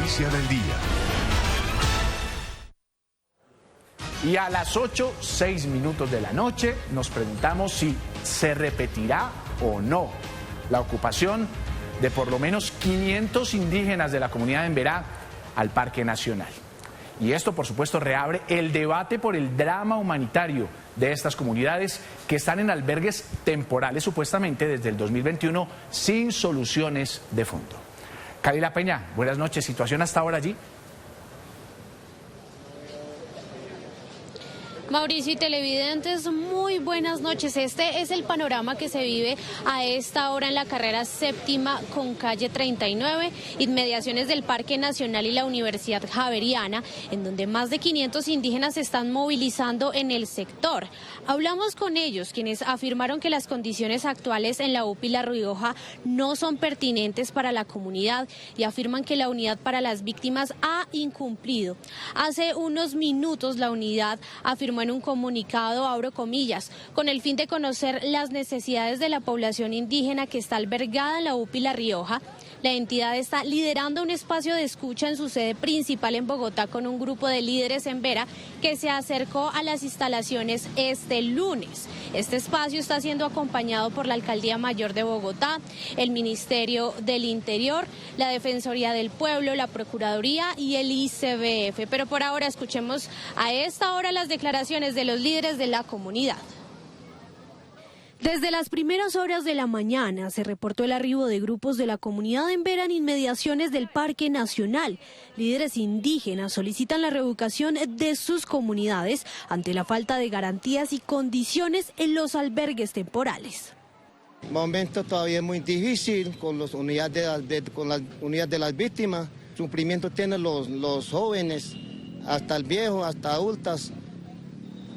noticia del día. Y a las 8:06 de la noche nos preguntamos si se repetirá o no la ocupación de por lo menos 500 indígenas de la comunidad de Emberá al Parque Nacional. Y esto, por supuesto, reabre el debate por el drama humanitario de estas comunidades que están en albergues temporales, supuestamente desde el 2021, sin soluciones de fondo. Kalila Peña, buenas noches. ¿Situación hasta ahora allí? Mauricio y televidentes, muy buenas noches. Este es el panorama que se vive a esta hora en la carrera séptima con calle 39, inmediaciones del Parque Nacional y la Universidad Javeriana, en donde más de 500 indígenas se están movilizando en el sector. Hablamos con ellos, quienes afirmaron que las condiciones actuales en la UPI La Rioja no son pertinentes para la comunidad y afirman que la unidad para las víctimas ha incumplido. Hace unos minutos la unidad afirmó en un comunicado, abro comillas, con el fin de conocer las necesidades de la población indígena que está albergada en la UPI La Rioja. La entidad está liderando un espacio de escucha en su sede principal en Bogotá con un grupo de líderes en Vera que se acercó a las instalaciones este lunes. Este espacio está siendo acompañado por la Alcaldía Mayor de Bogotá, el Ministerio del Interior, la Defensoría del Pueblo, la Procuraduría y el ICBF. Pero por ahora escuchemos a esta hora las declaraciones de los líderes de la comunidad. Desde las primeras horas de la mañana se reportó el arribo de grupos de la comunidad en Vera en inmediaciones del Parque Nacional. Líderes indígenas solicitan la reeducación de sus comunidades ante la falta de garantías y condiciones en los albergues temporales. Momento todavía muy difícil con las unidades de las víctimas. Sufrimiento tienen los jóvenes, hasta el viejo, hasta adultas.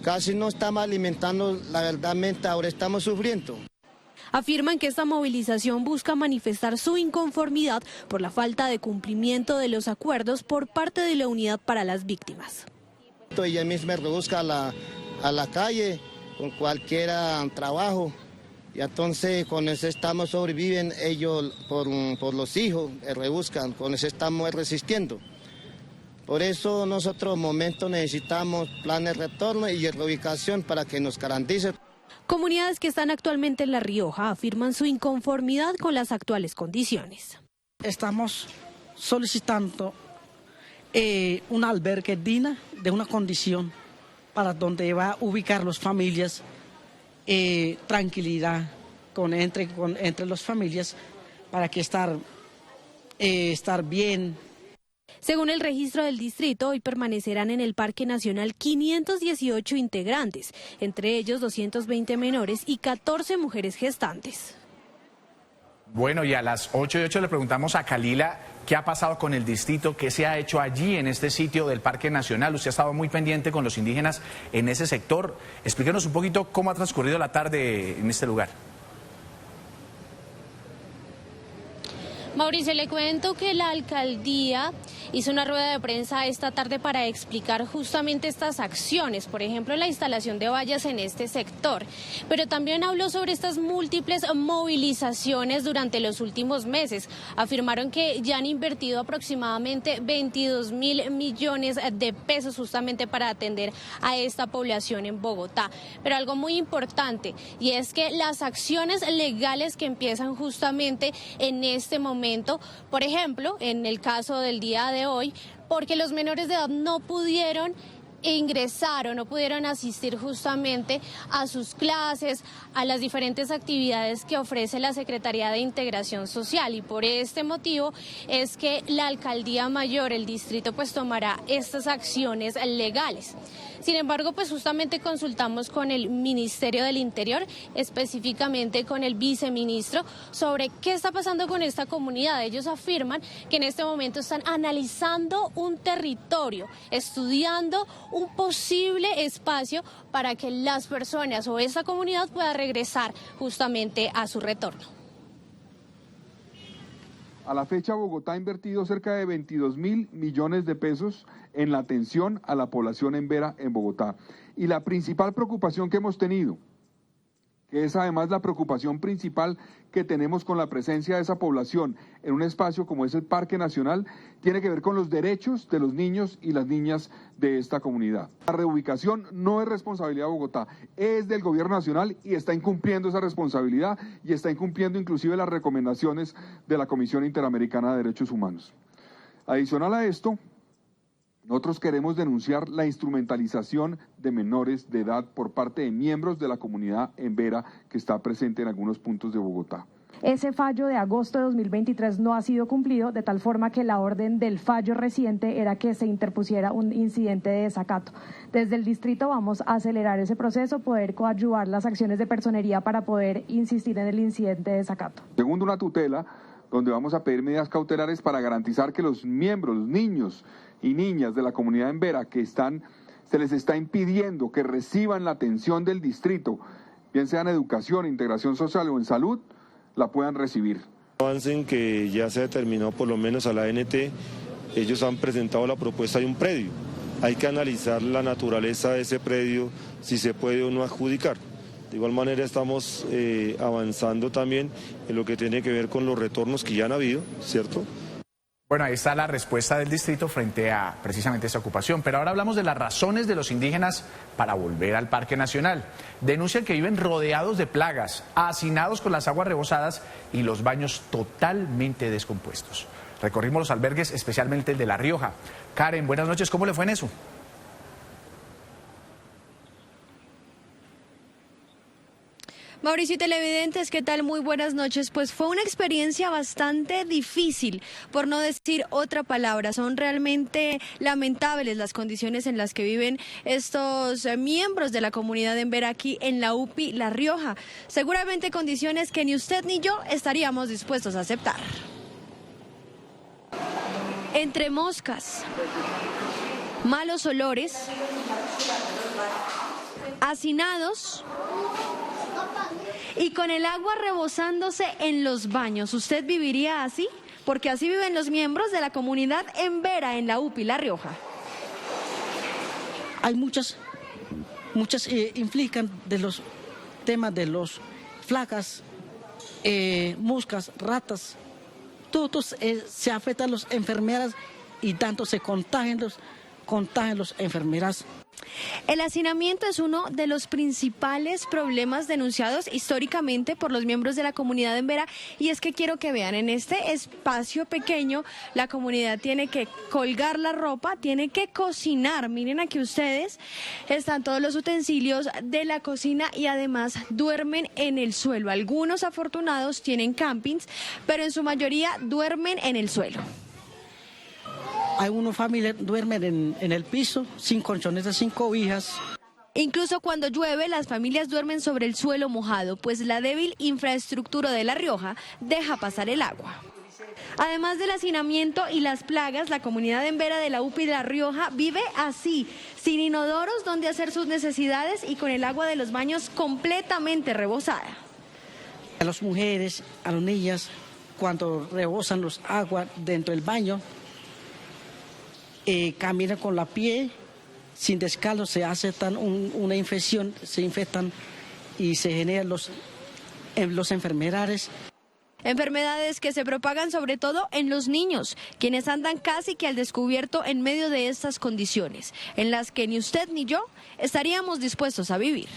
Casi no estamos alimentando, la verdad, ahora estamos sufriendo. Afirman que esta movilización busca manifestar su inconformidad por la falta de cumplimiento de los acuerdos por parte de la unidad para las víctimas. Ella misma rebusca a la calle con cualquier trabajo y entonces con eso sobreviven ellos por los hijos, rebuscan, con eso estamos resistiendo. Por eso nosotros momentos necesitamos planes de retorno y reubicación para que nos garantice. Comunidades que están actualmente en La Rioja afirman su inconformidad con las actuales condiciones. Estamos solicitando un albergue digno de una condición para donde va a ubicar las familias, tranquilidad entre las familias para que estar bien. Según el registro del distrito, hoy permanecerán en el Parque Nacional 518 integrantes, entre ellos 220 menores y 14 mujeres gestantes. Bueno, y a las 8:08 le preguntamos a Kalila qué ha pasado con el distrito, qué se ha hecho allí en este sitio del Parque Nacional. Usted ha estado muy pendiente con los indígenas en ese sector. Explíquenos un poquito cómo ha transcurrido la tarde en este lugar. Mauricio, le cuento que la alcaldía hizo una rueda de prensa esta tarde para explicar justamente estas acciones, por ejemplo, la instalación de vallas en este sector, pero también habló sobre estas múltiples movilizaciones durante los últimos meses. Afirmaron que ya han invertido aproximadamente 22.000 millones de pesos justamente para atender a esta población en Bogotá. Pero algo muy importante, y es que las acciones legales que empiezan justamente en este momento, por ejemplo, en el caso del día de hoy, porque los menores de edad no pudieron ingresar o no pudieron asistir justamente a sus clases, a las diferentes actividades que ofrece la Secretaría de Integración Social, y por este motivo es que la Alcaldía Mayor, el distrito, pues tomará estas acciones legales. Sin embargo, pues justamente consultamos con el Ministerio del Interior, específicamente con el viceministro, sobre qué está pasando con esta comunidad. Ellos afirman que en este momento están analizando un territorio, estudiando un posible espacio para que las personas o esta comunidad pueda regresar justamente a su retorno. A la fecha, Bogotá ha invertido cerca de 22.000 millones de pesos en la atención a la población en Vera, en Bogotá. Y la principal preocupación que hemos tenido que es además la preocupación principal que tenemos con la presencia de esa población en un espacio como es el Parque Nacional, tiene que ver con los derechos de los niños y las niñas de esta comunidad. La reubicación no es responsabilidad de Bogotá, es del Gobierno Nacional y está incumpliendo esa responsabilidad y está incumpliendo inclusive las recomendaciones de la Comisión Interamericana de Derechos Humanos. Adicional a esto, nosotros queremos denunciar la instrumentalización de menores de edad por parte de miembros de la comunidad embera que está presente en algunos puntos de Bogotá. Ese fallo de agosto de 2023 no ha sido cumplido, de tal forma que la orden del fallo reciente era que se interpusiera un incidente de desacato. Desde el distrito vamos a acelerar ese proceso, poder coadyuvar las acciones de personería para poder insistir en el incidente de desacato. Segundo, una tutela donde vamos a pedir medidas cautelares para garantizar que los miembros, los niños y niñas de la comunidad embera que se les está impidiendo que reciban la atención del distrito, bien sea en educación, integración social o en salud, la puedan recibir. Avancen que ya se determinó por lo menos a la ANT, ellos han presentado la propuesta de un predio. Hay que analizar la naturaleza de ese predio, si se puede o no adjudicar. De igual manera estamos avanzando también en lo que tiene que ver con los retornos que ya han habido, ¿cierto? Bueno, ahí está la respuesta del distrito frente a precisamente esa ocupación. Pero ahora hablamos de las razones de los indígenas para volver al Parque Nacional. Denuncian que viven rodeados de plagas, hacinados con las aguas rebosadas y los baños totalmente descompuestos. Recorrimos los albergues, especialmente el de La Rioja. Karen, buenas noches, ¿cómo le fue en eso? Mauricio y televidentes, ¿qué tal? Muy buenas noches. Pues fue una experiencia bastante difícil, por no decir otra palabra. Son realmente lamentables las condiciones en las que viven estos miembros de la comunidad embera aquí en la UPI La Rioja. Seguramente condiciones que ni usted ni yo estaríamos dispuestos a aceptar. Entre moscas, malos olores, hacinados y con el agua rebosándose en los baños. ¿Usted viviría así? Porque así viven los miembros de la comunidad embera en la UPI La Rioja. Hay muchas implican de los temas de los flacas, moscas, ratas. Todos se afectan las enfermeras y tanto se contagian las enfermeras. El hacinamiento es uno de los principales problemas denunciados históricamente por los miembros de la comunidad embera, y es que quiero que vean, en este espacio pequeño la comunidad tiene que colgar la ropa, tiene que cocinar. Miren aquí ustedes, están todos los utensilios de la cocina y además duermen en el suelo. Algunos afortunados tienen campings, pero en su mayoría duermen en el suelo. Hay unas familias duermen en el piso, sin colchonetas, sin cobijas. Incluso cuando llueve, las familias duermen sobre el suelo mojado, pues la débil infraestructura de La Rioja deja pasar el agua. Además del hacinamiento y las plagas, la comunidad embera de la UPI La Rioja vive así, sin inodoros donde hacer sus necesidades y con el agua de los baños completamente rebosada. A las mujeres, a las niñas, cuando rebosan los aguas dentro del baño, caminan con la piel, sin descalzo, se hace una infección, se infectan y se generan los enfermedades. Enfermedades que se propagan sobre todo en los niños, quienes andan casi que al descubierto en medio de estas condiciones, en las que ni usted ni yo estaríamos dispuestos a vivir.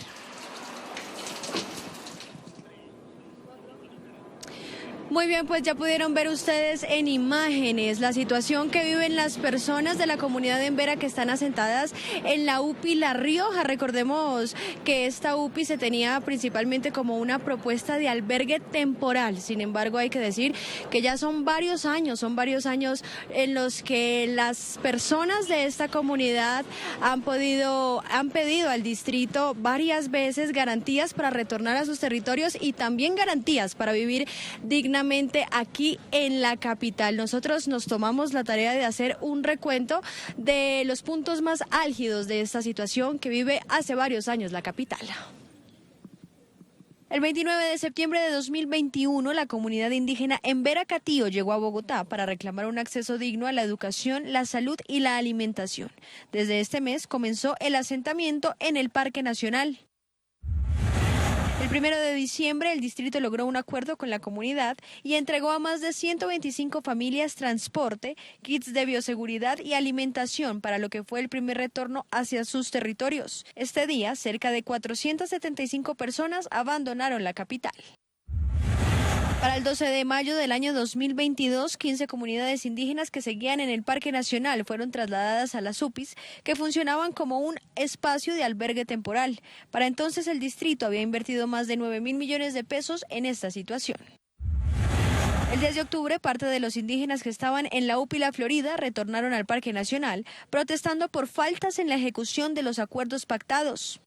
Muy bien, pues ya pudieron ver ustedes en imágenes la situación que viven las personas de la comunidad embera que están asentadas en la UPI La Rioja. Recordemos que esta UPI se tenía principalmente como una propuesta de albergue temporal. Sin embargo, hay que decir que ya son varios años en los que las personas de esta comunidad han pedido al distrito varias veces garantías para retornar a sus territorios y también garantías para vivir dignamente aquí en la capital. Nosotros nos tomamos la tarea de hacer un recuento de los puntos más álgidos de esta situación que vive hace varios años la capital. El 29 de septiembre de 2021, la comunidad indígena embera Catío llegó a Bogotá para reclamar un acceso digno a la educación, la salud y la alimentación. Desde este mes comenzó el asentamiento en el Parque Nacional. El 1 de diciembre el distrito logró un acuerdo con la comunidad y entregó a más de 125 familias transporte, kits de bioseguridad y alimentación para lo que fue el primer retorno hacia sus territorios. Este día, cerca de 475 personas abandonaron la capital. Para el 12 de mayo del año 2022, 15 comunidades indígenas que seguían en el Parque Nacional fueron trasladadas a las UPIs, que funcionaban como un espacio de albergue temporal. Para entonces el distrito había invertido más de 9.000 millones de pesos en esta situación. El 10 de octubre, parte de los indígenas que estaban en la UPI La Florida retornaron al Parque Nacional, protestando por faltas en la ejecución de los acuerdos pactados.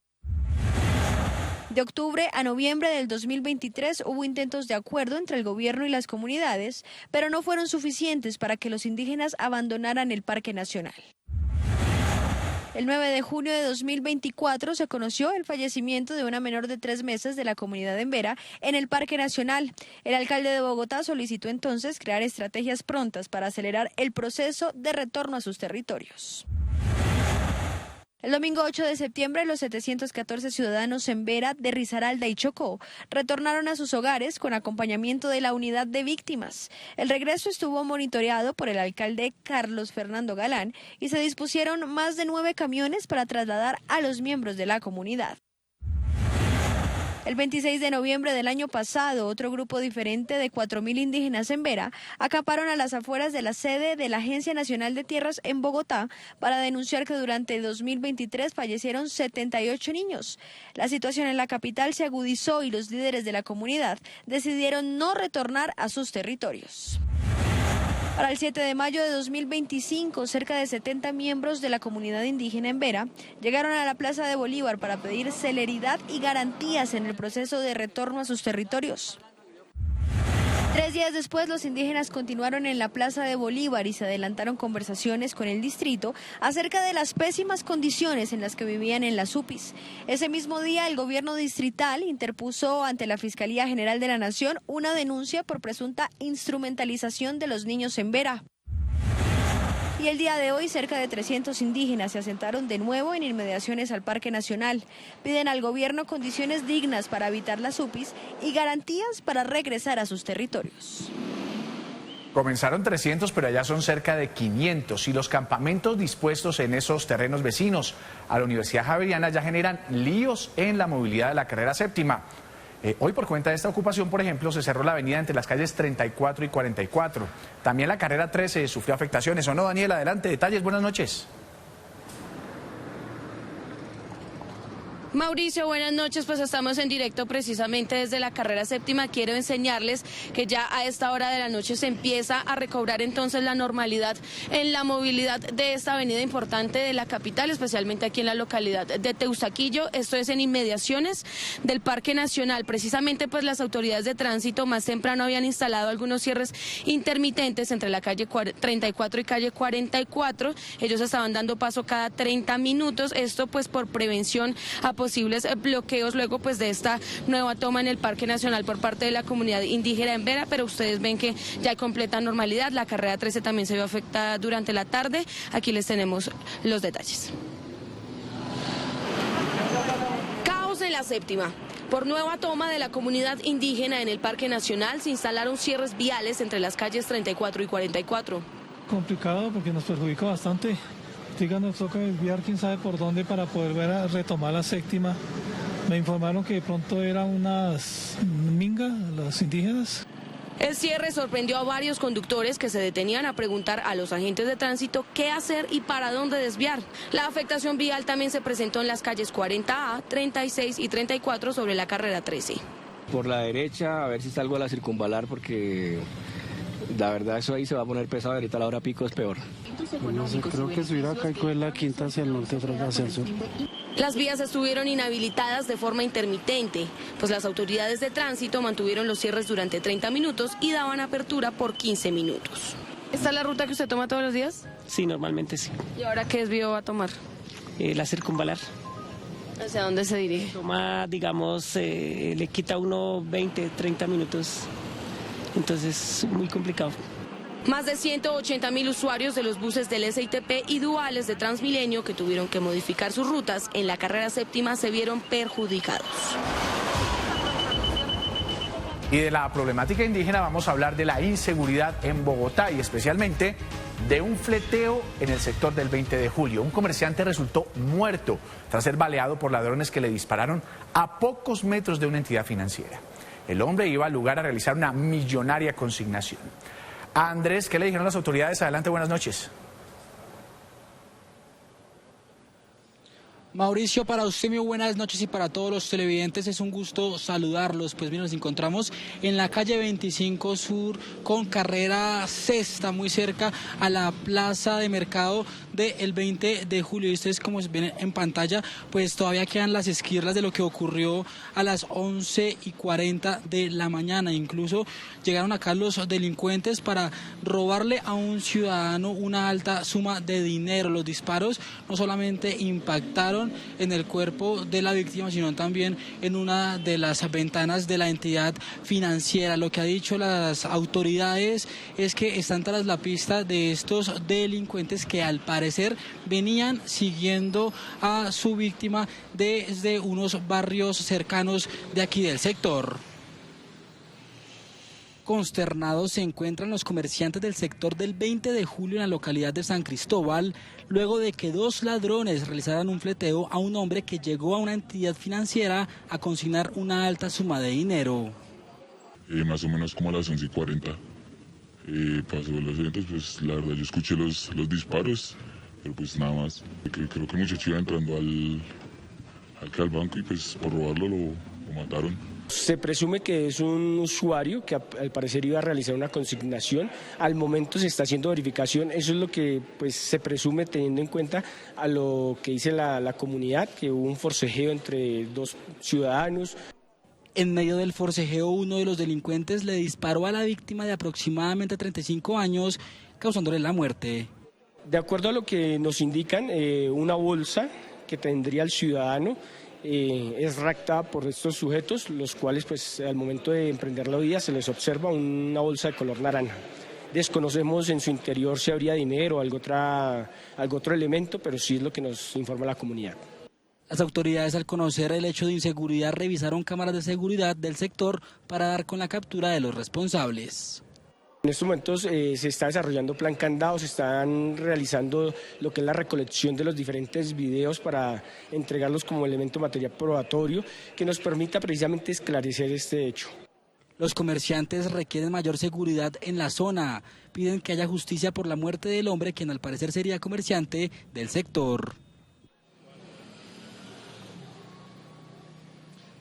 De octubre a noviembre del 2023 hubo intentos de acuerdo entre el gobierno y las comunidades, pero no fueron suficientes para que los indígenas abandonaran el Parque Nacional. El 9 de junio de 2024 se conoció el fallecimiento de una menor de 3 meses de la comunidad embera en el Parque Nacional. El alcalde de Bogotá solicitó entonces crear estrategias prontas para acelerar el proceso de retorno a sus territorios. El domingo 8 de septiembre, los 714 ciudadanos embera de Risaralda y Chocó retornaron a sus hogares con acompañamiento de la unidad de víctimas. El regreso estuvo monitoreado por el alcalde Carlos Fernando Galán y se dispusieron más de 9 camiones para trasladar a los miembros de la comunidad. El 26 de noviembre del año pasado, otro grupo diferente de 4.000 indígenas embera acamparon a las afueras de la sede de la Agencia Nacional de Tierras en Bogotá para denunciar que durante el 2023 fallecieron 78 niños. La situación en la capital se agudizó y los líderes de la comunidad decidieron no retornar a sus territorios. Para el 7 de mayo de 2025, cerca de 70 miembros de la comunidad indígena embera llegaron a la Plaza de Bolívar para pedir celeridad y garantías en el proceso de retorno a sus territorios. 3 días después, los indígenas continuaron en la Plaza de Bolívar y se adelantaron conversaciones con el distrito acerca de las pésimas condiciones en las que vivían en las UPIs. Ese mismo día, el gobierno distrital interpuso ante la Fiscalía General de la Nación una denuncia por presunta instrumentalización de los niños embera. Y el día de hoy, cerca de 300 indígenas se asentaron de nuevo en inmediaciones al Parque Nacional. Piden al gobierno condiciones dignas para habitar las UPIs y garantías para regresar a sus territorios. Comenzaron 300, pero allá son cerca de 500 y los campamentos dispuestos en esos terrenos vecinos a la Universidad Javeriana ya generan líos en la movilidad de la carrera séptima. Hoy, por cuenta de esta ocupación, por ejemplo, se cerró la avenida entre las calles 34 y 44. También la carrera 13 sufrió afectaciones. ¿O no, Daniel? Adelante, detalles. Buenas noches. Mauricio, buenas noches, pues estamos en directo precisamente desde la carrera séptima. Quiero enseñarles que ya a esta hora de la noche se empieza a recobrar entonces la normalidad en la movilidad de esta avenida importante de la capital, especialmente aquí en la localidad de Teusaquillo. Esto es en inmediaciones del Parque Nacional. Precisamente pues las autoridades de tránsito más temprano habían instalado algunos cierres intermitentes entre la calle 34 y calle 44. Ellos estaban dando paso cada 30 minutos, esto pues por prevención a posibles bloqueos luego pues de esta nueva toma en el Parque Nacional por parte de la comunidad indígena embera, pero ustedes ven que ya hay completa normalidad. La carrera 13 también se vio afectada durante la tarde. Aquí les tenemos los detalles. Caos en la séptima. Por nueva toma de la comunidad indígena en el Parque Nacional se instalaron cierres viales entre las calles 34 y 44. Complicado porque nos perjudica bastante. Nos toca desviar quién sabe por dónde para poder retomar la séptima. Me informaron que de pronto eran unas mingas, las indígenas. El cierre sorprendió a varios conductores que se detenían a preguntar a los agentes de tránsito qué hacer y para dónde desviar. La afectación vial también se presentó en las calles 40A, 36 y 34 sobre la carrera 13. Por la derecha, a ver si salgo a la circunvalar porque la verdad eso ahí se va a poner pesado, ahorita a la hora pico es peor. No sé, creo que subir acá y coger la quinta hacia el norte, otra hacia el sur. Las vías estuvieron inhabilitadas de forma intermitente, pues las autoridades de tránsito mantuvieron los cierres durante 30 minutos y daban apertura por 15 minutos. ¿Esta es la ruta que usted toma todos los días? Sí, normalmente sí. ¿Y ahora qué desvío va a tomar? La circunvalar. ¿Hacia dónde se dirige? Toma, digamos, le quita uno 20, 30 minutos, entonces muy complicado. Más de 180.000 usuarios de los buses del SITP y duales de Transmilenio que tuvieron que modificar sus rutas en la carrera séptima se vieron perjudicados. Y de la problemática indígena vamos a hablar de la inseguridad en Bogotá y especialmente de un fleteo en el sector del 20 de julio. Un comerciante resultó muerto tras ser baleado por ladrones que le dispararon a pocos metros de una entidad financiera. El hombre iba al lugar a realizar una millonaria consignación. A Andrés, ¿qué le dijeron las autoridades? Adelante, buenas noches. Mauricio, para usted muy buenas noches y para todos los televidentes es un gusto saludarlos. Pues bien, nos encontramos en la calle 25 Sur con carrera sexta, muy cerca a la plaza de mercado del 20 de julio. Y ustedes, como ven en pantalla, pues todavía quedan las esquirlas de lo que ocurrió a las 11:40 de la mañana. Incluso llegaron acá los delincuentes para robarle a un ciudadano una alta suma de dinero. Los disparos no solamente impactaron en el cuerpo de la víctima, sino también en una de las ventanas de la entidad financiera. Lo que ha dicho las autoridades es que están tras la pista de estos delincuentes que al parecer venían siguiendo a su víctima desde unos barrios cercanos de aquí del sector. Consternados se encuentran los comerciantes del sector del 20 de julio en la localidad de San Cristóbal, luego de que dos ladrones realizaran un fleteo a un hombre que llegó a una entidad financiera a consignar una alta suma de dinero. Más o menos como a las 11:40 pasó los eventos, pues la verdad yo escuché los disparos, pero pues nada más. Creo que el muchacho iba entrando al banco y pues por robarlo lo mataron. Se presume que es un usuario que al parecer iba a realizar una consignación. Al momento se está haciendo verificación. Eso es lo que pues se presume, teniendo en cuenta a lo que dice la comunidad, que hubo un forcejeo entre dos ciudadanos. En medio del forcejeo, uno de los delincuentes le disparó a la víctima de aproximadamente 35 años, causándole la muerte. De acuerdo a lo que nos indican, una bolsa que tendría el ciudadano es raptada por estos sujetos, los cuales pues al momento de emprender la huida se les observa una bolsa de color naranja. Desconocemos en su interior si habría dinero o algo otro elemento, pero sí es lo que nos informa la comunidad. Las autoridades, al conocer el hecho de inseguridad, revisaron cámaras de seguridad del sector para dar con la captura de los responsables. En estos momentos se está desarrollando plan candado, se están realizando lo que es la recolección de los diferentes videos para entregarlos como elemento material probatorio que nos permita precisamente esclarecer este hecho. Los comerciantes requieren mayor seguridad en la zona. Piden que haya justicia por la muerte del hombre, quien al parecer sería comerciante del sector.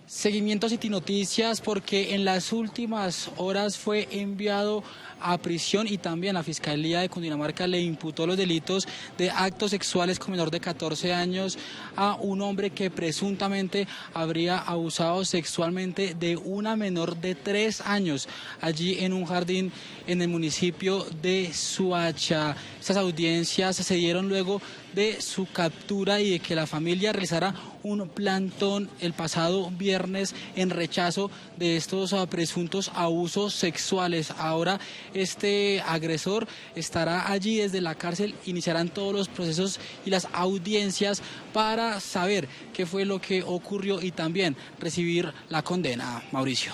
Seguimiento a City Noticias, porque en las últimas horas fue enviado a prisión y también la Fiscalía de Cundinamarca le imputó los delitos de actos sexuales con menor de 14 años a un hombre que presuntamente habría abusado sexualmente de una menor de 3 años allí en un jardín en el municipio de Suacha. Estas audiencias se dieron luego de su captura y de que la familia realizara un plantón el pasado viernes en rechazo de estos presuntos abusos sexuales. Ahora este agresor estará allí desde la cárcel, iniciarán todos los procesos y las audiencias para saber qué fue lo que ocurrió y también recibir la condena. Mauricio.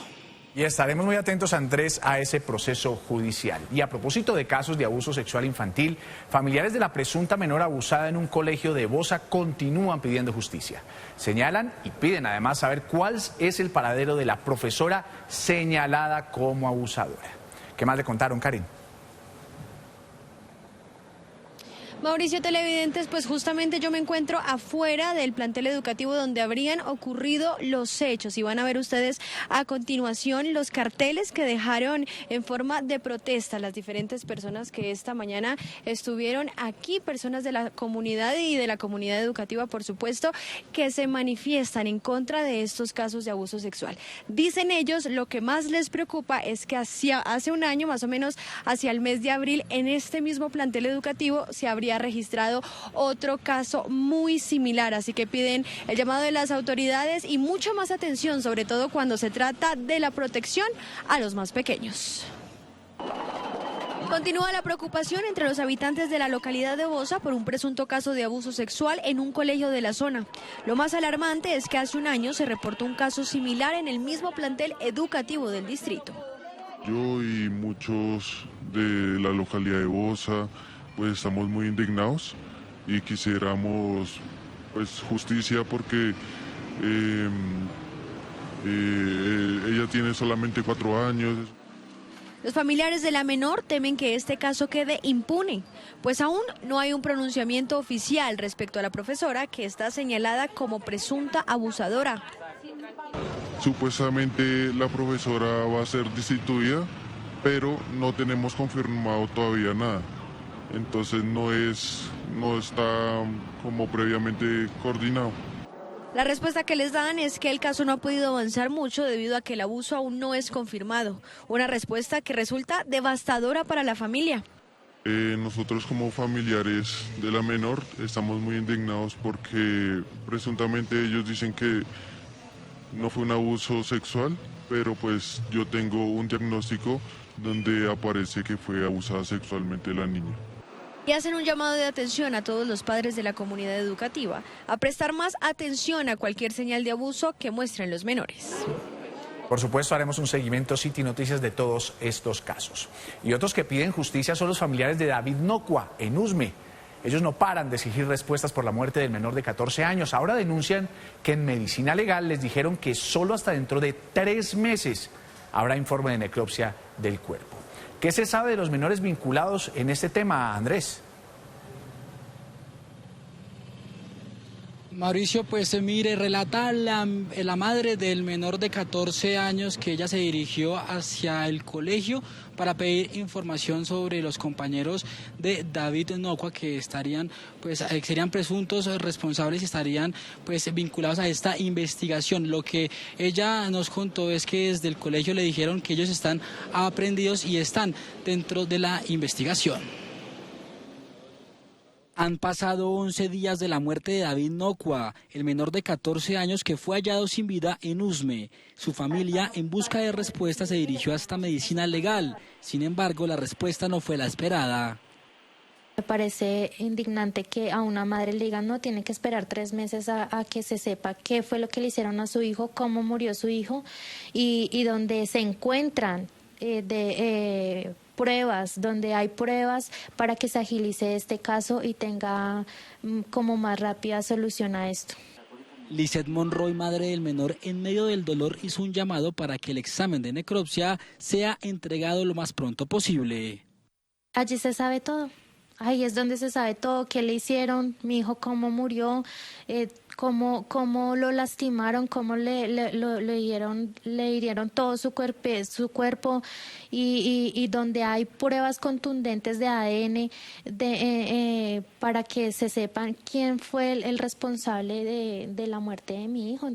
Y estaremos muy atentos, Andrés, a ese proceso judicial. Y a propósito de casos de abuso sexual infantil, familiares de la presunta menor abusada en un colegio de Bosa continúan pidiendo justicia. Señalan y piden además saber cuál es el paradero de la profesora señalada como abusadora. ¿Qué más le contaron, Karen? Mauricio, televidentes, pues justamente yo me encuentro afuera del plantel educativo donde habrían ocurrido los hechos y van a ver ustedes a continuación los carteles que dejaron en forma de protesta las diferentes personas que esta mañana estuvieron aquí, personas de la comunidad y de la comunidad educativa, por supuesto, que se manifiestan en contra de estos casos de abuso sexual. Dicen ellos, lo que más les preocupa es que hace un año, más o menos hacia el mes de abril, en este mismo plantel educativo se habría registrado otro caso muy similar, así que piden el llamado de las autoridades y mucha más atención, sobre todo cuando se trata de la protección a los más pequeños. Continúa la preocupación entre los habitantes de la localidad de Bosa por un presunto caso de abuso sexual en un colegio de la zona. Lo más alarmante es que hace un año se reportó un caso similar en el mismo plantel educativo del distrito. Yo y muchos de la localidad de Bosa pues estamos muy indignados y quisiéramos pues justicia porque ella tiene solamente 4 años. Los familiares de la menor temen que este caso quede impune, pues aún no hay un pronunciamiento oficial respecto a la profesora que está señalada como presunta abusadora. Supuestamente la profesora va a ser destituida, pero no tenemos confirmado todavía nada. Entonces no está como previamente coordinado. La respuesta que les dan es que el caso no ha podido avanzar mucho debido a que el abuso aún no es confirmado. Una respuesta que resulta devastadora para la familia. Nosotros como familiares de la menor estamos muy indignados porque presuntamente ellos dicen que no fue un abuso sexual, pero pues yo tengo un diagnóstico donde aparece que fue abusada sexualmente la niña. Y hacen un llamado de atención a todos los padres de la comunidad educativa a prestar más atención a cualquier señal de abuso que muestren los menores. Por supuesto, haremos un seguimiento City Noticias de todos estos casos. Y otros que piden justicia son los familiares de David Nocua, en Usme. Ellos no paran de exigir respuestas por la muerte del menor de 14 años. Ahora denuncian que en medicina legal les dijeron que solo hasta dentro de 3 meses habrá informe de necropsia del cuerpo. ¿Qué se sabe de los menores vinculados en este tema, Andrés? Mauricio, pues mire, relata la madre del menor de 14 años que ella se dirigió hacia el colegio para pedir información sobre los compañeros de David Nocua que estarían, pues serían presuntos responsables y estarían pues vinculados a esta investigación. Lo que ella nos contó es que desde el colegio le dijeron que ellos están aprehendidos y están dentro de la investigación. Han pasado 11 días de la muerte de David Nocua, el menor de 14 años que fue hallado sin vida en Usme. Su familia, en busca de respuesta, se dirigió hasta medicina legal. Sin embargo, la respuesta no fue la esperada. Me parece indignante que a una madre le digan no, tiene que esperar 3 meses a que se sepa qué fue lo que le hicieron a su hijo, cómo murió su hijo y donde se encuentran pruebas, donde hay pruebas para que se agilice este caso y tenga como más rápida solución a esto. Lizeth Monroy, madre del menor, en medio del dolor hizo un llamado para que el examen de necropsia sea entregado lo más pronto posible. Allí se sabe todo. Ahí es donde se sabe todo, qué le hicieron, mi hijo cómo murió, cómo lo lastimaron, cómo le hirieron todo su cuerpo y donde hay pruebas contundentes de ADN para que se sepan quién fue el responsable de la muerte de mi hijo.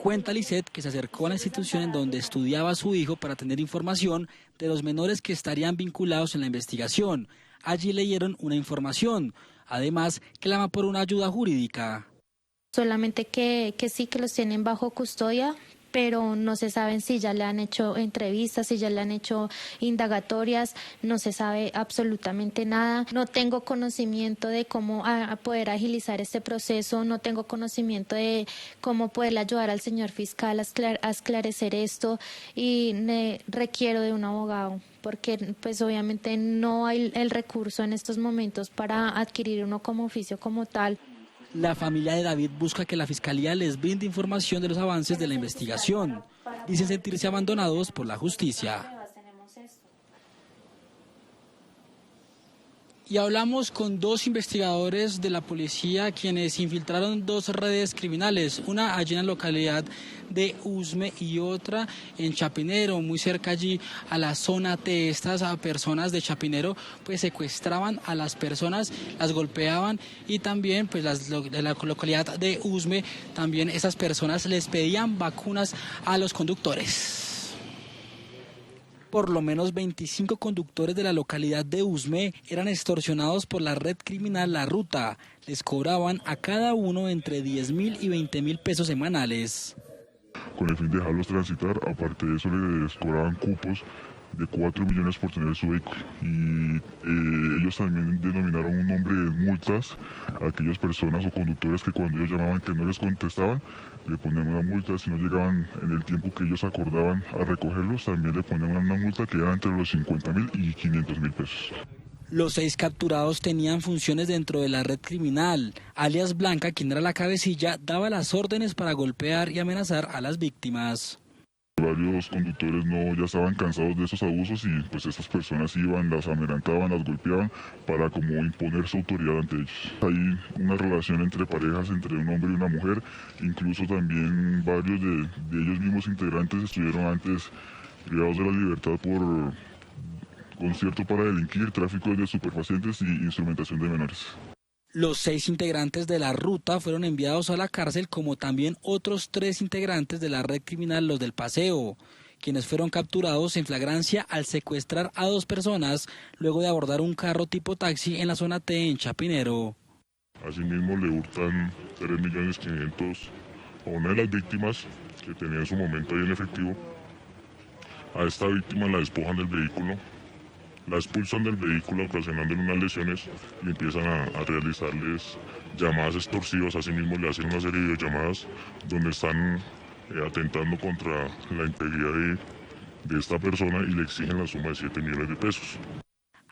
Cuenta Lizeth que se acercó a la institución en donde estudiaba a su hijo para tener información de los menores que estarían vinculados en la investigación. Allí leyeron una información, además clama por una ayuda jurídica. Solamente que sí, que los tienen bajo custodia, pero no se saben si ya le han hecho entrevistas, si ya le han hecho indagatorias, no se sabe absolutamente nada. No tengo conocimiento de cómo poder agilizar este proceso, no tengo conocimiento de cómo poderle ayudar al señor fiscal a esclarecer esto y requiero de un abogado, porque pues obviamente no hay el recurso en estos momentos para adquirir uno como oficio como tal. La familia de David busca que la Fiscalía les brinde información de los avances de la investigación. Dicen sentirse abandonados por la justicia. Y hablamos con 2 investigadores de la policía quienes infiltraron 2 redes criminales, una allí en la localidad de Usme y otra en Chapinero, muy cerca allí a la zona T. Estas personas de Chapinero pues secuestraban a las personas, las golpeaban y también pues de la localidad de Usme también esas personas les pedían vacunas a los conductores. Por lo menos 25 conductores de la localidad de Usme eran extorsionados por la red criminal La Ruta. Les cobraban a cada uno entre 10.000 y 20.000 pesos semanales. Con el fin de dejarlos transitar, aparte de eso les cobraban cupos de 4 millones por tener su vehículo. Y ellos también denominaron un nombre de multas a aquellas personas o conductores que cuando ellos llamaban que no les contestaban, le ponían una multa. Si no llegaban en el tiempo que ellos acordaban a recogerlos, también le ponían una multa que era entre los 50.000 y 500.000 pesos. Los 6 capturados tenían funciones dentro de la red criminal. Alias Blanca, quien era la cabecilla, daba las órdenes para golpear y amenazar a las víctimas. Varios conductores ya estaban cansados de esos abusos y pues estas personas iban, las amedrentaban, las golpeaban para como imponer su autoridad ante ellos. Hay una relación entre parejas, entre un hombre y una mujer, incluso también varios de ellos mismos integrantes estuvieron antes privados de la libertad por concierto para delinquir, tráfico de estupefacientes y instrumentación de menores. Los 6 integrantes de la ruta fueron enviados a la cárcel, como también otros 3 integrantes de la red criminal, los del Paseo, quienes fueron capturados en flagrancia al secuestrar a 2 personas luego de abordar un carro tipo taxi en la zona T en Chapinero. Asimismo le hurtan 3.500.000 a una de las víctimas que tenía en su momento ahí en efectivo. A esta víctima la despojan del vehículo, la expulsan del vehículo ocasionándole unas lesiones y empiezan a realizarles llamadas extorsivas. Asimismo le hacen una serie de llamadas donde están atentando contra la integridad de esta persona y le exigen la suma de 7 millones de pesos.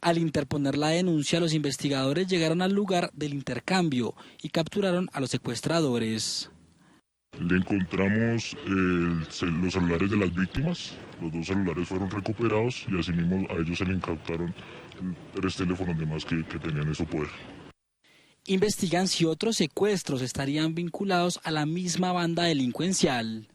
Al interponer la denuncia, los investigadores llegaron al lugar del intercambio y capturaron a los secuestradores. Le encontramos los celulares de las víctimas, los 2 celulares fueron recuperados y asimismo a ellos se le incautaron 3 teléfonos de más que tenían en su poder. Investigan si otros secuestros estarían vinculados a la misma banda delincuencial.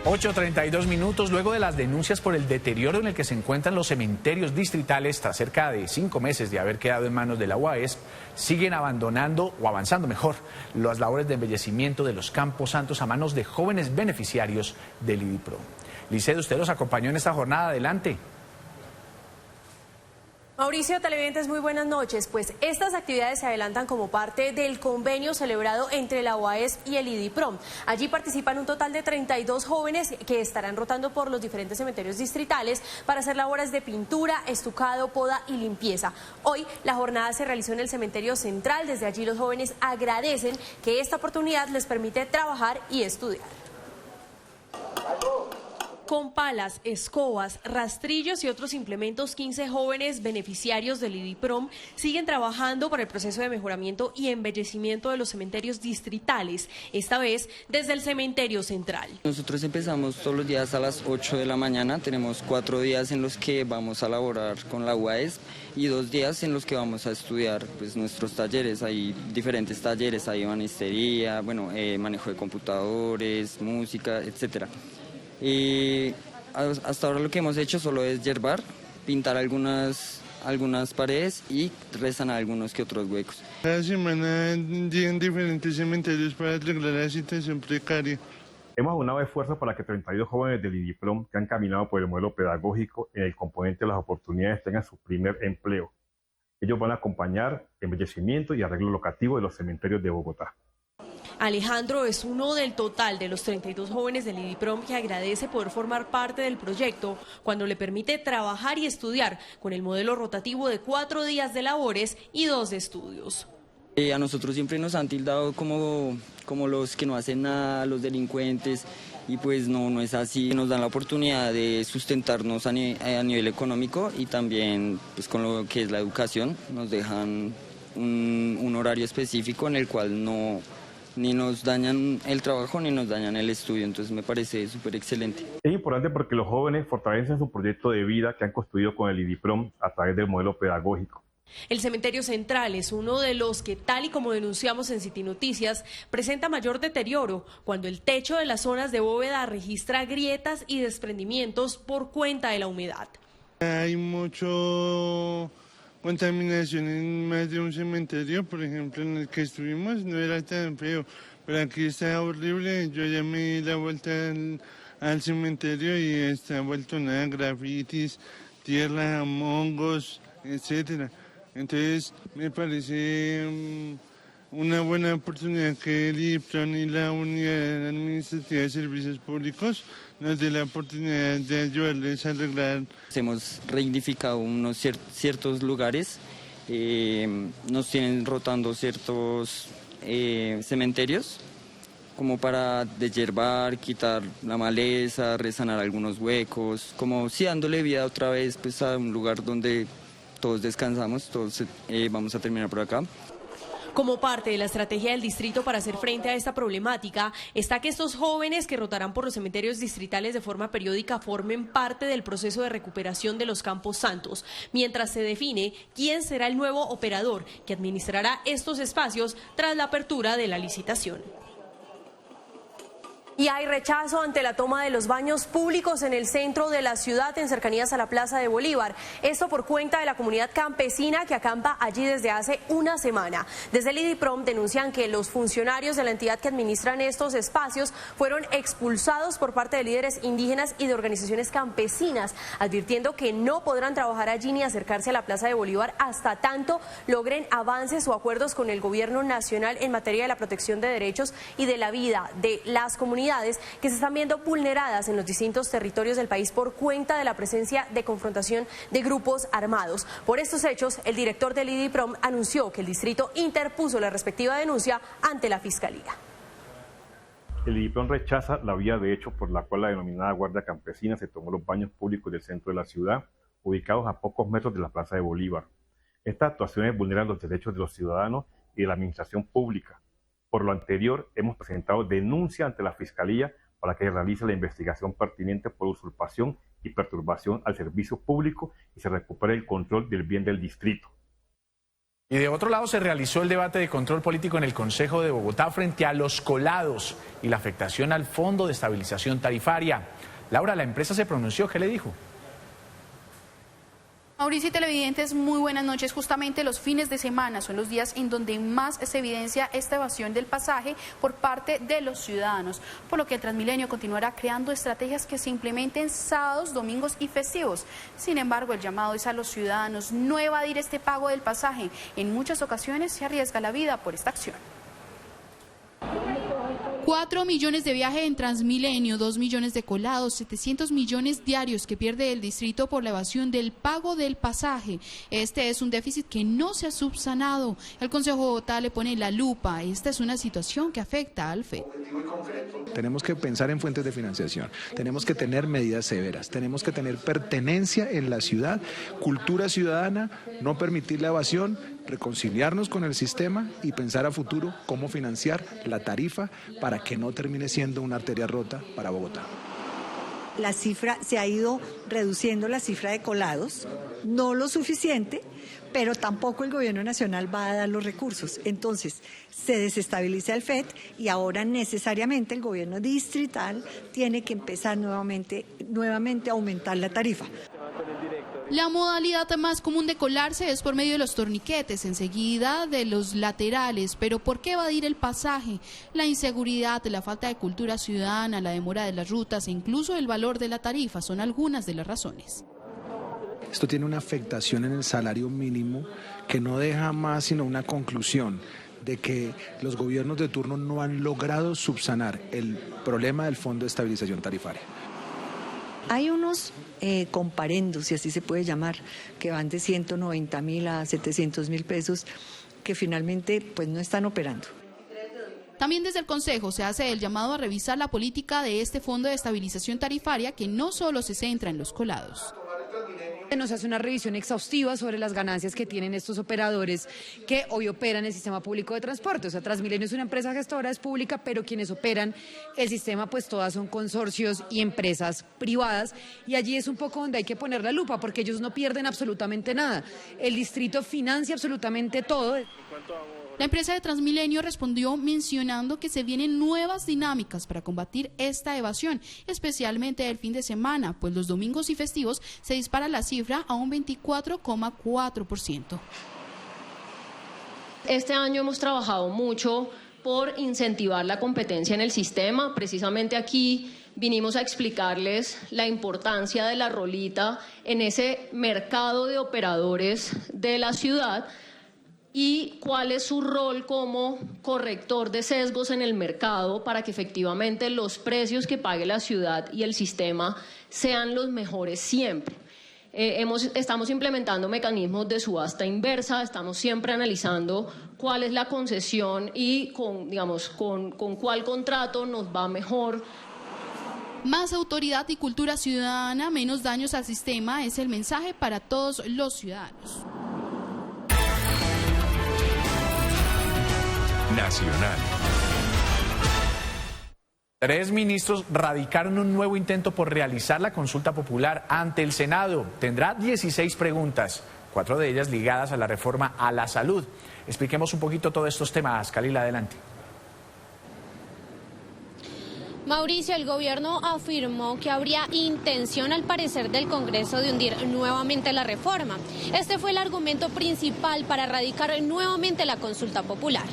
(8:32) Luego de las denuncias por el deterioro en el que se encuentran los cementerios distritales tras cerca de 5 meses de haber quedado en manos de la UAS, siguen abandonando o avanzando mejor las labores de embellecimiento de los campos santos a manos de jóvenes beneficiarios del IDIPROM. Licedo, usted los acompañó en esta jornada. Adelante. Mauricio, televidentes, muy buenas noches. Pues estas actividades se adelantan como parte del convenio celebrado entre la UAS y el IDIPROM. Allí participan un total de 32 jóvenes que estarán rotando por los diferentes cementerios distritales para hacer labores de pintura, estucado, poda y limpieza. Hoy la jornada se realizó en el cementerio central. Desde allí los jóvenes agradecen que esta oportunidad les permite trabajar y estudiar. Con palas, escobas, rastrillos y otros implementos, 15 jóvenes beneficiarios del IDIPROM siguen trabajando para el proceso de mejoramiento y embellecimiento de los cementerios distritales, esta vez desde el cementerio central. Nosotros empezamos todos los días a las 8 de la mañana, tenemos 4 días en los que vamos a laborar con la UAS y 2 días en los que vamos a estudiar pues, nuestros talleres. Hay diferentes talleres, hay ebanistería, manejo de computadores, música, etcétera. Y hasta ahora lo que hemos hecho solo es yerbar, pintar algunas paredes y resanar algunos que otros huecos. Cada semana llegan diferentes cementerios para arreglar la situación precaria. Hemos aunado esfuerzos para que 32 jóvenes del IDIPROM que han caminado por el modelo pedagógico en el componente de las oportunidades tengan su primer empleo. Ellos van a acompañar embellecimiento y arreglo locativo de los cementerios de Bogotá. Alejandro es uno del total de los 32 jóvenes del IDIPROM que agradece poder formar parte del proyecto cuando le permite trabajar y estudiar con el modelo rotativo de 4 días de labores y 2 de estudios. A nosotros siempre nos han tildado como los que no hacen nada, los delincuentes, y pues no es así. Nos dan la oportunidad de sustentarnos a nivel económico y también pues con lo que es la educación. Nos dejan un horario específico en el cual ni nos dañan el trabajo ni nos dañan el estudio, entonces me parece súper excelente. Es importante porque los jóvenes fortalecen su proyecto de vida que han construido con el IDIPROM a través del modelo pedagógico. El cementerio central es uno de los que, tal y como denunciamos en City Noticias, presenta mayor deterioro cuando el techo de las zonas de bóveda registra grietas y desprendimientos por cuenta de la humedad. Hay mucho contaminación en más de un cementerio, por ejemplo, en el que estuvimos no era tan feo, pero aquí está horrible. Yo ya me di la vuelta al cementerio y está vuelto nada, grafitis, tierra, hongos, etcétera. Entonces me parece una buena oportunidad que el IDIPROM y la Unidad Administrativa de Servicios Públicos nos dé la oportunidad de ayudarles a arreglar. Hemos reedificado unos ciertos lugares, nos tienen rotando ciertos cementerios, como para deshiervar, quitar la maleza, resanar algunos huecos, como si dándole vida otra vez pues, a un lugar donde todos descansamos, todos vamos a terminar por acá. Como parte de la estrategia del distrito para hacer frente a esta problemática, está que estos jóvenes que rotarán por los cementerios distritales de forma periódica formen parte del proceso de recuperación de los Campos Santos, mientras se define quién será el nuevo operador que administrará estos espacios tras la apertura de la licitación. Y hay rechazo ante la toma de los baños públicos en el centro de la ciudad, en cercanías a la Plaza de Bolívar. Esto por cuenta de la comunidad campesina que acampa allí desde hace una semana. Desde el IDIPROM denuncian que los funcionarios de la entidad que administran estos espacios fueron expulsados por parte de líderes indígenas y de organizaciones campesinas, advirtiendo que no podrán trabajar allí ni acercarse a la Plaza de Bolívar hasta tanto logren avances o acuerdos con el gobierno nacional en materia de la protección de derechos y de la vida de las comunidades que se están viendo vulneradas en los distintos territorios del país por cuenta de la presencia de confrontación de grupos armados. Por estos hechos, el director del IDIPROM anunció que el distrito interpuso la respectiva denuncia ante la Fiscalía. El IDIPROM rechaza la vía de hecho por la cual la denominada Guardia Campesina se tomó los baños públicos del centro de la ciudad, ubicados a pocos metros de la Plaza de Bolívar. Estas actuaciones vulneran los derechos de los ciudadanos y de la administración pública. Por lo anterior, hemos presentado denuncia ante la Fiscalía para que realice la investigación pertinente por usurpación y perturbación al servicio público y se recupere el control del bien del distrito. Y de otro lado se realizó el debate de control político en el Consejo de Bogotá frente a los colados y la afectación al Fondo de Estabilización Tarifaria. Laura, la empresa se pronunció, ¿qué le dijo? Mauricio y televidentes, muy buenas noches. Justamente los fines de semana son los días en donde más se evidencia esta evasión del pasaje por parte de los ciudadanos, por lo que el Transmilenio continuará creando estrategias que se implementen sábados, domingos y festivos. Sin embargo, el llamado es a los ciudadanos no evadir este pago del pasaje. En muchas ocasiones se arriesga la vida por esta acción. 4 millones de viajes en Transmilenio, 2 millones de colados, 700 millones diarios que pierde el distrito por la evasión del pago del pasaje. Este es un déficit que no se ha subsanado. El Consejo de Bogotá le pone la lupa. Esta es una situación que afecta al FED. Tenemos que pensar en fuentes de financiación, tenemos que tener medidas severas, tenemos que tener pertenencia en la ciudad, cultura ciudadana, no permitir la evasión, reconciliarnos con el sistema y pensar a futuro cómo financiar la tarifa para que no termine siendo una arteria rota para Bogotá. La cifra se ha ido reduciendo, la cifra de colados, no lo suficiente, pero tampoco el gobierno nacional va a dar los recursos. Entonces, se desestabiliza el FED y ahora necesariamente el gobierno distrital tiene que empezar nuevamente a aumentar la tarifa. La modalidad más común de colarse es por medio de los torniquetes, enseguida de los laterales. Pero ¿por qué evadir el pasaje? La inseguridad, la falta de cultura ciudadana, la demora de las rutas e incluso el valor de la tarifa son algunas de las razones. Esto tiene una afectación en el salario mínimo que no deja más sino una conclusión de que los gobiernos de turno no han logrado subsanar el problema del Fondo de Estabilización Tarifaria. Hay unos comparendos, si así se puede llamar, que van de 190.000 a 700.000 pesos, que finalmente pues no están operando. También desde el Consejo se hace el llamado a revisar la política de este Fondo de Estabilización Tarifaria, que no solo se centra en los colados. Nos hace una revisión exhaustiva sobre las ganancias que tienen estos operadores que hoy operan el sistema público de transporte. O sea, Transmilenio es una empresa gestora, es pública, pero quienes operan el sistema pues todas son consorcios y empresas privadas, y allí es un poco donde hay que poner la lupa porque ellos no pierden absolutamente nada. El distrito financia absolutamente todo. La empresa de Transmilenio respondió mencionando que se vienen nuevas dinámicas para combatir esta evasión, especialmente el fin de semana, pues los domingos y festivos se dispara la cifra a un 24,4%. Este año hemos trabajado mucho por incentivar la competencia en el sistema. Precisamente aquí vinimos a explicarles la importancia de la rolita en ese mercado de operadores de la ciudad, y cuál es su rol como corrector de sesgos en el mercado para que efectivamente los precios que pague la ciudad y el sistema sean los mejores siempre. Estamos implementando mecanismos de subasta inversa, estamos siempre analizando cuál es la concesión y con cuál contrato nos va mejor. Más autoridad y cultura ciudadana, menos daños al sistema es el mensaje para todos los ciudadanos. Nacional. 3 ministros radicaron un nuevo intento por realizar la consulta popular ante el Senado. Tendrá 16 preguntas, 4 de ellas ligadas a la reforma a la salud. Expliquemos un poquito todos estos temas. Kalila, adelante. Mauricio, el gobierno afirmó que habría intención, al parecer, del Congreso de hundir nuevamente la reforma. Este fue el argumento principal para radicar nuevamente la consulta popular.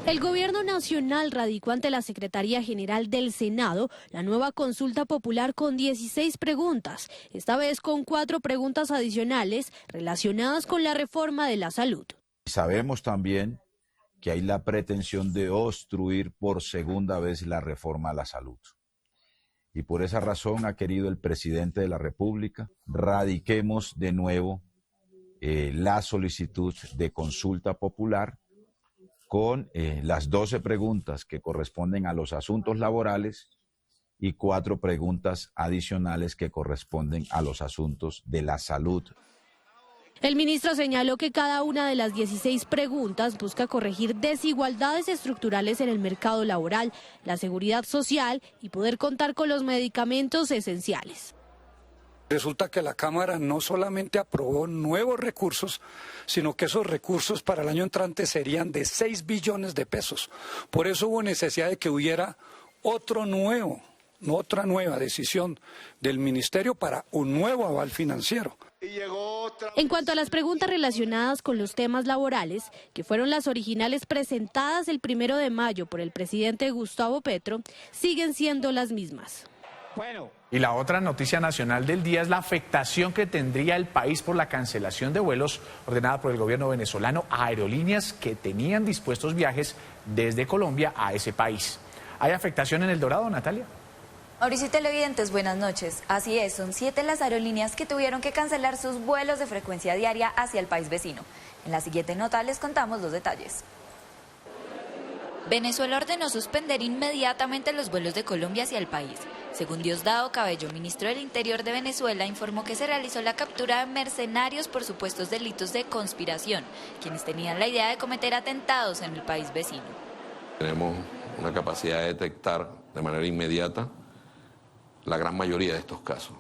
El Gobierno Nacional radicó ante la Secretaría General del Senado la nueva consulta popular con 16 preguntas, esta vez con 4 preguntas adicionales relacionadas con la reforma de la salud. Sabemos también que hay la pretensión de obstruir por segunda vez la reforma a la salud. Y por esa razón ha querido el presidente de la República, radiquemos de nuevo la solicitud de consulta popular con las 12 preguntas que corresponden a los asuntos laborales y 4 preguntas adicionales que corresponden a los asuntos de la salud. El ministro señaló que cada una de las 16 preguntas busca corregir desigualdades estructurales en el mercado laboral, la seguridad social y poder contar con los medicamentos esenciales. Resulta que la Cámara no solamente aprobó nuevos recursos, sino que esos recursos para el año entrante serían de 6 billones de pesos. Por eso hubo necesidad de que hubiera otra nueva decisión del Ministerio para un nuevo aval financiero. En cuanto a las preguntas relacionadas con los temas laborales, que fueron las originales presentadas el 1 de mayo por el presidente Gustavo Petro, siguen siendo las mismas. Y la otra noticia nacional del día es la afectación que tendría el país por la cancelación de vuelos ordenada por el gobierno venezolano a aerolíneas que tenían dispuestos viajes desde Colombia a ese país. ¿Hay afectación en El Dorado, Natalia? Mauricio y televidentes, buenas noches. Así es, son 7 las aerolíneas que tuvieron que cancelar sus vuelos de frecuencia diaria hacia el país vecino. En la siguiente nota les contamos los detalles. Venezuela ordenó suspender inmediatamente los vuelos de Colombia hacia el país. Según Diosdado Cabello, ministro del Interior de Venezuela, informó que se realizó la captura de mercenarios por supuestos delitos de conspiración, quienes tenían la idea de cometer atentados en el país vecino. Tenemos una capacidad de detectar de manera inmediata la gran mayoría de estos casos.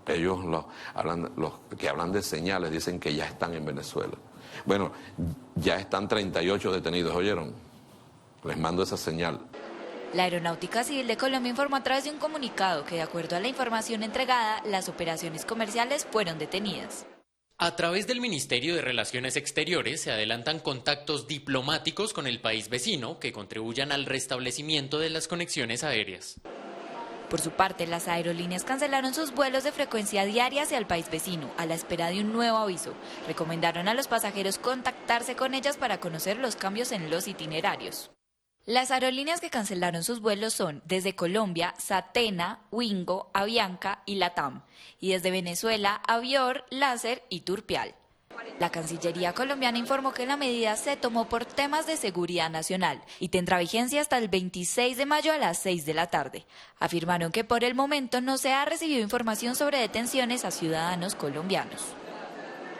Ellos, los que hablan de señales, dicen que ya están en Venezuela. Bueno, ya están 38 detenidos, ¿oyeron? Les mando esa señal. La Aeronáutica Civil de Colombia informó a través de un comunicado que, de acuerdo a la información entregada, las operaciones comerciales fueron detenidas. A través del Ministerio de Relaciones Exteriores se adelantan contactos diplomáticos con el país vecino que contribuyan al restablecimiento de las conexiones aéreas. Por su parte, las aerolíneas cancelaron sus vuelos de frecuencia diaria hacia el país vecino, a la espera de un nuevo aviso. Recomendaron a los pasajeros contactarse con ellas para conocer los cambios en los itinerarios. Las aerolíneas que cancelaron sus vuelos son, desde Colombia, Satena, Wingo, Avianca y Latam, y desde Venezuela, Avior, Láser y Turpial. La Cancillería colombiana informó que la medida se tomó por temas de seguridad nacional y tendrá vigencia hasta el 26 de mayo a las 6 de la tarde. Afirmaron que por el momento no se ha recibido información sobre detenciones a ciudadanos colombianos.